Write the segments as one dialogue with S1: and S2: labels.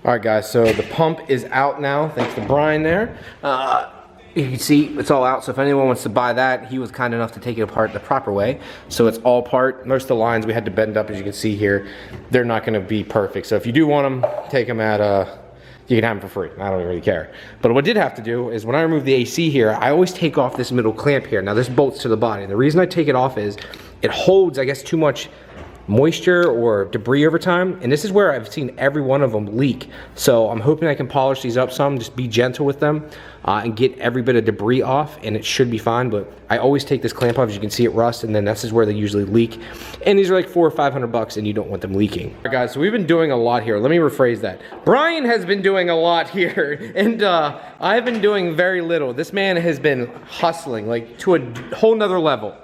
S1: All right, guys, so the pump is out now, thanks to Brian there. You can see it's all out, so if anyone wants to buy that, he was kind enough to take it apart the proper way. So it's all part. Most of the lines we had to bend up, as you can see here. They're not gonna be perfect. So if you do want them, take them at, you can have them for free. I don't really care. But what I did have to do is when I remove the AC here, I always take off this middle clamp here. Now this bolts to the body. And the reason I take it off is it holds, I guess, too much moisture or debris over time, and this is where I've seen every one of them leak. So I'm hoping I can polish these up some, just be gentle with them, and get every bit of debris off, and it should be fine. But I always take this clamp off, as you can see it rust, and then this is where they usually leak. And these are like $400 or $500, and you don't want them leaking. All right, guys, so we've been doing a lot here. Let me rephrase that. Brian has been doing a lot here, and I've been doing very little. This man has been hustling like to a whole nother level.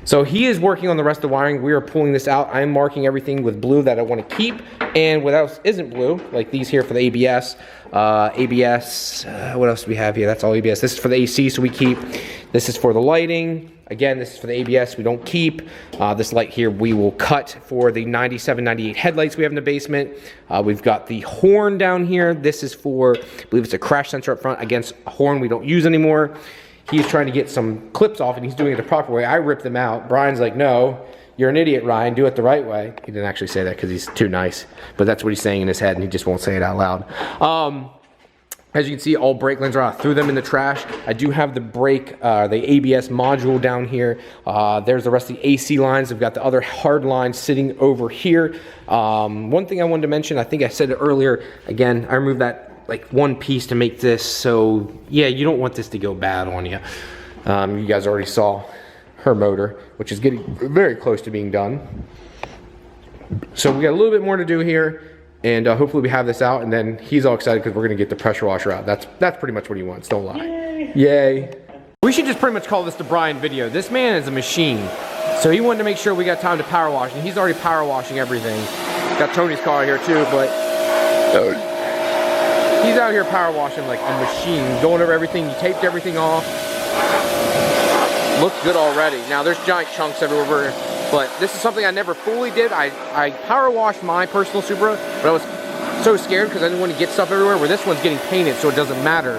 S1: So he is working on the rest of the wiring. We are pulling this out. I'm marking everything with blue that I want to keep, and what else isn't blue, like these here for the ABS. What else do we have here? That's all ABS. This is for the AC, so we keep. This is for the lighting. Again, this is for the ABS, we don't keep. This light here we will cut for the 97, 98 headlights we have in the basement. We've got the horn down here. This is for, I believe it's a crash sensor up front against a horn we don't use anymore. He's trying to get some clips off, and he's doing it the proper way. I ripped them out. Brian's like, no, you're an idiot, Ryan. Do it the right way. He didn't actually say that because he's too nice, but that's what he's saying in his head, and he just won't say it out loud. As you can see, all brake lines are out. I threw them in the trash. I do have the brake, the ABS module down here. There's the rest of the AC lines. I've got the other hard lines sitting over here. One thing I wanted to mention, I think I said it earlier, again, I removed that like one piece to make this, so yeah, you don't want this to go bad on you. You guys already saw her motor, which is getting very close to being done. So we got a little bit more to do here, and hopefully we have this out, and then he's all excited because we're gonna get the pressure washer out. That's pretty much what he wants, don't lie. Yay. Yay. We should just pretty much call this the Brian video. This man is a machine. So he wanted to make sure we got time to power wash, and he's already power washing everything. Got Tony's car here too, but he's out here power washing like a machine, going over everything. He taped everything off. Looks good already. Now there's giant chunks everywhere, but this is something I never fully did. I power washed my personal Supra, but I was so scared because I didn't want to get stuff everywhere, where this one's getting painted, so it doesn't matter.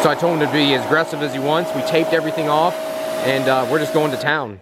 S1: So I told him to be as aggressive as he wants. We taped everything off, and we're just going to town.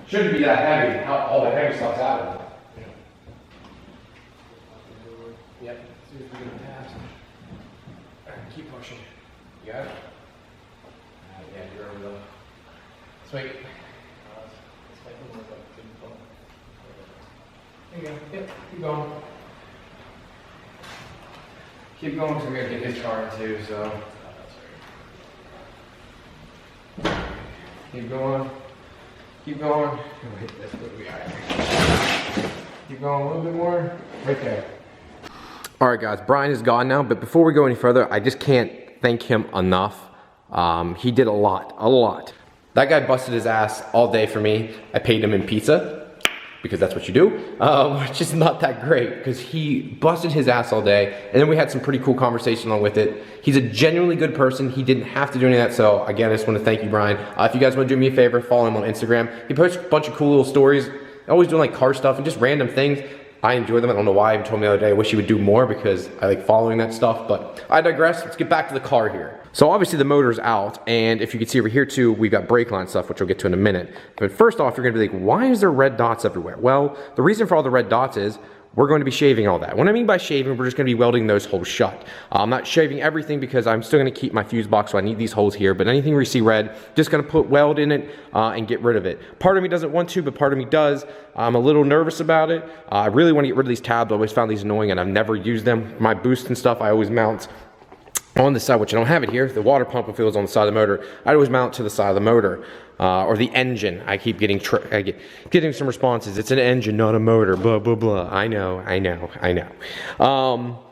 S1: Shouldn't be that heavy. All the heavy stuff's out of it. Yep. See if we can pass. Alright, keep pushing. You got it? Yeah, you're over the. Sweet. There you go. Yep, keep going. Keep going because we gotta get his car in too, so. Keep going. Keep going. Keep going a little bit more. Right there. All right, guys. Brian is gone now, but before we go any further, I just can't thank him enough. He did a lot. That guy busted his ass all day for me. I paid him in pizza, because that's what you do, which is not that great, because he busted his ass all day, and then we had some pretty cool conversation along with it. He's a genuinely good person. He didn't have to do any of that, so again, I just want to thank you, Brian. If you guys want to do me a favor, follow him on Instagram. He posts a bunch of cool little stories, always doing like car stuff and just random things. I enjoy them. I don't know why. He told me the other day I wish he would do more because I like following that stuff, but I digress. Let's get back to the car here. So obviously the motor's out, and if you can see over here too, we've got brake line stuff, which we'll get to in a minute. But first off, you're gonna be like, why is there red dots everywhere? Well, the reason for all the red dots is we're going to be shaving all that. What I mean by shaving, we're just going to be welding those holes shut. I'm not shaving everything because I'm still going to keep my fuse box, so I need these holes here, but anything where you see red, just going to put weld in it and get rid of it. Part of me doesn't want to, but part of me does. I'm a little nervous about it. I really want to get rid of these tabs. I always found these annoying and I've never used them. My boost and stuff, I always mount on the side, which I don't have it here. The water pump, if it was on the side of the motor, I'd always mount to the side of the motor. Or the engine. I keep getting getting some responses. It's an engine, not a motor. Blah blah blah. I know.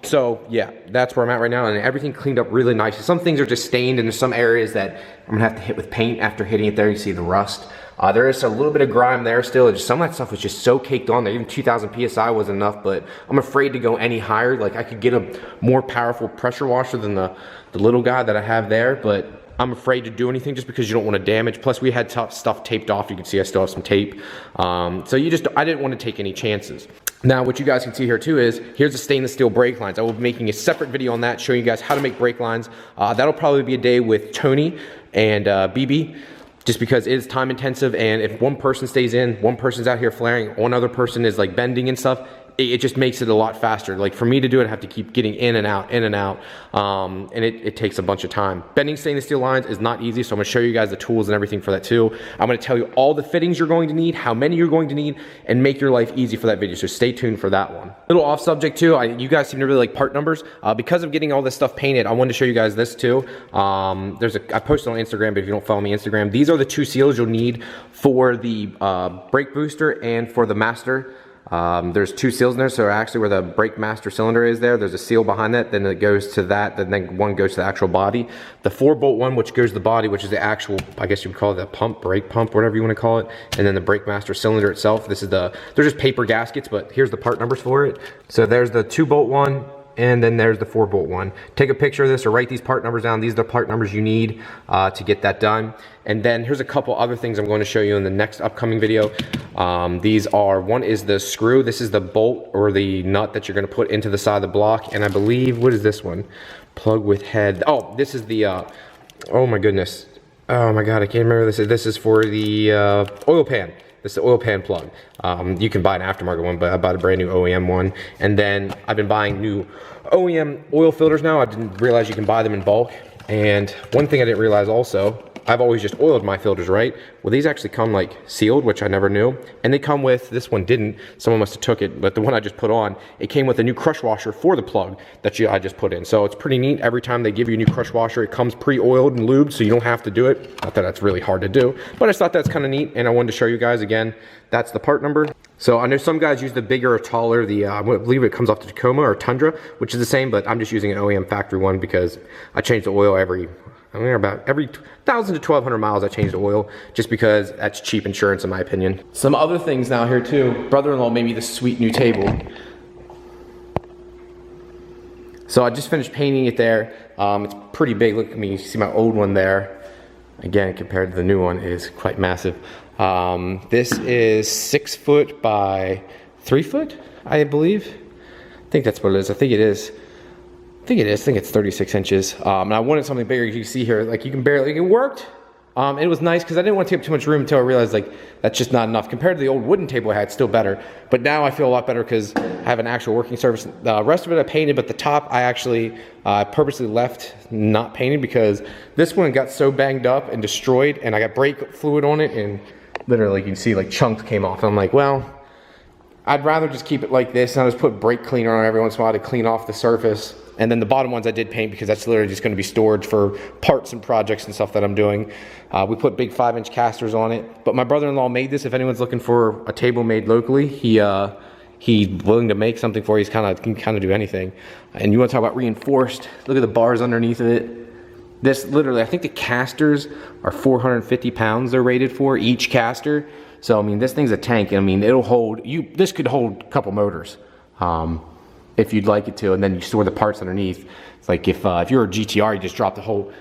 S1: So yeah, that's where I'm at right now, and everything cleaned up really nice. Some things are just stained, and there's some areas that I'm gonna have to hit with paint after hitting it there. You see the rust. There is a little bit of grime there still. Just some of that stuff was just so caked on there. Even 2,000 PSI was enough, but I'm afraid to go any higher. Like I could get a more powerful pressure washer than the little guy that I have there, but I'm afraid to do anything just because you don't want to damage. Plus we had stuff taped off. You can see I still have some tape. So I didn't want to take any chances. Now what you guys can see here too is, here's the stainless steel brake lines. I will be making a separate video on that, showing you guys how to make brake lines. That'll probably be a day with Tony and BB, just because it is time intensive, and if one person stays in, one person's out here flaring, one other person is like bending and stuff, it just makes it a lot faster. Like for me to do it, I have to keep getting in and out, and it takes a bunch of time. Bending stainless steel lines is not easy, so I'm gonna show you guys the tools and everything for that too. I'm gonna tell you all the fittings you're going to need, how many you're going to need, and make your life easy for that video, so stay tuned for that one. Little off subject too, you guys seem to really like part numbers. Because of getting all this stuff painted, I wanted to show you guys this too. I posted on Instagram, but if you don't follow me on Instagram, these are the two seals you'll need for the brake booster and for the master. There's two seals in there, so actually where the brake master cylinder is there's a seal behind that, then it goes to that, then one goes to the actual body. The 4-bolt one, which goes to the body, which is the actual, I guess you would call it the pump, brake pump, whatever you want to call it, and then the brake master cylinder itself. They're just paper gaskets, but here's the part numbers for it. So there's the 2-bolt one, and then there's the 4-bolt one. Take a picture of this or write these part numbers down. These are the part numbers you need to get that done. And then here's a couple other things I'm going to show you in the next upcoming video. One is the screw. This is the bolt or the nut that you're going to put into the side of the block. And I believe, what is this one? Plug with head. Oh, this is the, oh my goodness. Oh my God, I can't remember this. This is for the oil pan. This is the oil pan plug. You can buy an aftermarket one, but I bought a brand new OEM one. And then I've been buying new OEM oil filters now. I didn't realize you can buy them in bulk. And one thing I didn't realize also, I've always just oiled my filters, right? Well, these actually come like sealed, which I never knew. And they come with, this one didn't, someone must have took it, but the one I just put on, it came with a new crush washer for the plug that I just put in. So it's pretty neat. Every time they give you a new crush washer, it comes pre-oiled and lubed, so you don't have to do it. Not that that's really hard to do, but I just thought that's kind of neat, and I wanted to show you guys again. That's the part number. So I know some guys use the bigger or taller, I believe it comes off the Tacoma or Tundra, which is the same, but I'm just using an OEM factory one because I change the oil about every 1,000 to 1,200 miles. I change the oil just because that's cheap insurance in my opinion. Some other things now here too. Brother-in-law made me this sweet new table. So I just finished painting it there. It's pretty big. Look at me. You see my old one there. Again, compared to the new one, it is quite massive. This is 6 foot by 3 foot, I believe. I think that's what it is. I think it's 36 inches. And I wanted something bigger. You can see here, like you can barely, it worked. It was nice because I didn't want to take up too much room until I realized like that's just not enough. Compared to the old wooden table I had, it's still better. But now I feel a lot better because I have an actual working surface. The rest of it I painted, but the top I actually purposely left not painted because this one got so banged up and destroyed, and I got brake fluid on it, and literally you can see like chunks came off. And I'm like, well, I'd rather just keep it like this, and I'll just put brake cleaner on every once in a while to clean off the surface. And then the bottom ones I did paint because that's literally just going to be storage for parts and projects and stuff that I'm doing. We put big 5-inch casters on it. But my brother-in-law made this. If anyone's looking for a table made locally, he's willing to make something for you. He can kind of do anything. And you want to talk about reinforced? Look at the bars underneath of it. This literally, I think the casters are 450 pounds they're rated for, each caster. So I mean, this thing's a tank. I mean, it'll hold, this could hold a couple motors. If you'd like it to, and then you store the parts underneath. It's like if you're a GTR, you just drop the whole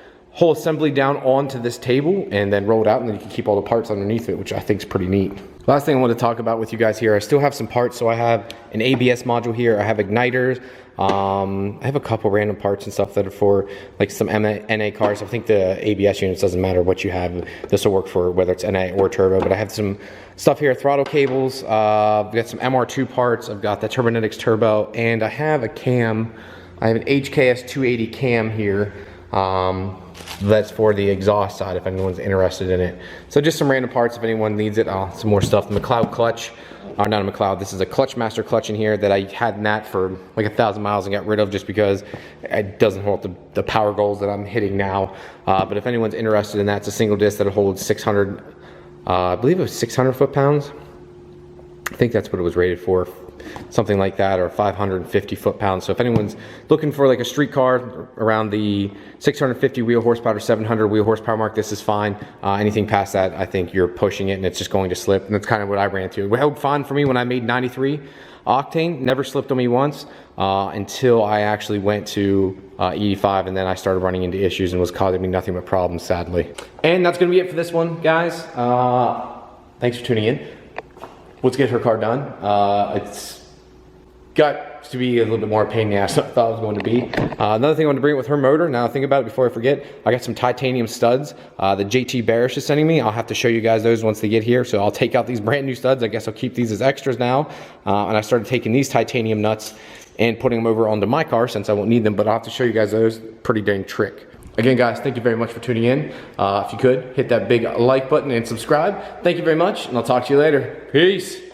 S1: assembly down onto this table and then roll it out, and then you can keep all the parts underneath it, which I think is pretty neat. Last thing I want to talk about with you guys here, I still have some parts. So I have an ABS module here. I have igniters. I have a couple random parts and stuff that are for like some NA cars. I think the ABS units doesn't matter what you have. This will work for whether it's NA or turbo, but I have some stuff here, throttle cables. I've got some MR2 parts. I've got the Turbonetics turbo, and I have a cam. I have an HKS 280 cam here. That's for the exhaust side if anyone's interested in it. So just some random parts if anyone needs it. Some more stuff. The McLeod clutch. Not a McLeod, this is a Clutch Master clutch in here that I had in that for like 1,000 miles and got rid of just because it doesn't hold the power goals that I'm hitting now. But if anyone's interested in that, it's a single disc that holds 600, I believe it was 600 foot-pounds. I think that's what it was rated for, something like that, or 550 foot-pounds. So if anyone's looking for like a street car around the 650 wheel horsepower, 700 wheel horsepower mark, this is fine. Anything past that, I think you're pushing it and it's just going to slip. And that's kind of what I ran into. It held fine for me when I made 93 octane. Never slipped on me once until I actually went to 85, and then I started running into issues and was causing me nothing but problems, sadly. And that's going to be it for this one, guys. Thanks for tuning in. Let's get her car done. It's got to be a little bit more pain in the ass than I thought it was going to be. Another thing I want to bring with her motor, now I think about it before I forget, I got some titanium studs that JT Barish is sending me. I'll have to show you guys those once they get here. So I'll take out these brand new studs. I guess I'll keep these as extras now. And I started taking these titanium nuts and putting them over onto my car since I won't need them, but I'll have to show you guys those. Pretty dang trick. Again, guys, thank you very much for tuning in. If you could, hit that big like button and subscribe. Thank you very much, and I'll talk to you later. Peace.